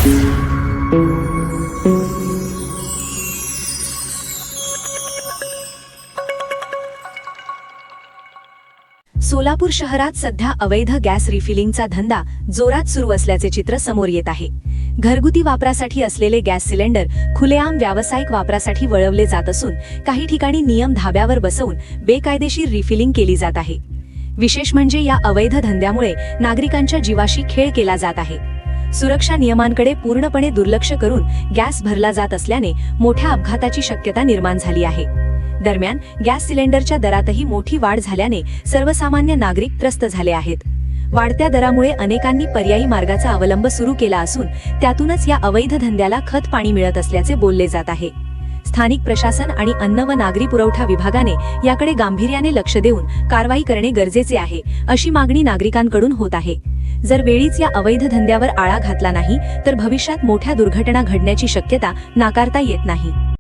सोलापूर शहरात सध्या अवैध गॅस रिफिलिंगचा धंदा जोरात सुरू असल्याचे चित्र समोर येत आहे। घरगुती वापरासाठी असलेले गॅस सिलेंडर खुलेआम व्यावसायिक वापरासाठी वळवले जात असून काही ठिकाणी नियम धाब्यावर बसवून बेकायदेशीर रिफिलिंग केली जात आहे। विशेष म्हणजे या अवैध धंद्यामुळे नागरिकांच्या जीवाशी खेळ केला जात आहे। सुरक्षा नियमांकडे पूर्णपणे दुर्लक्ष करून गॅस भरला जात असल्याने मोठ्या अपघाताची शक्यता निर्माण झाली आहे। दरम्यान गॅस सिलेंडरच्या दरातही मोठी वाढ झाल्याने सर्वसामान्य नागरिक त्रस्त झाले आहेत। वाढत्या दरामुळे अनेकांनी पर्यायी मार्गाचा अवलंब सुरू केला असून त्यातूनच या अवैध धंद्याला खत पाणी मिळत असल्याचे बोलले जात आहे। स्थानिक प्रशासन आणि अन्न व नागरी पुरवठा विभागाने याकडे गांभीर्याने लक्ष देऊन कारवाई करणे गरजेचे आहे, अशी मागणी नागरिकांकडून होत आहे। जर वेळीच या अवैध धंद्यावर आळा घातला नाही तर भविष्यात मोठ्या दुर्घटना घडण्याची शक्यता नाकारता येत नाही।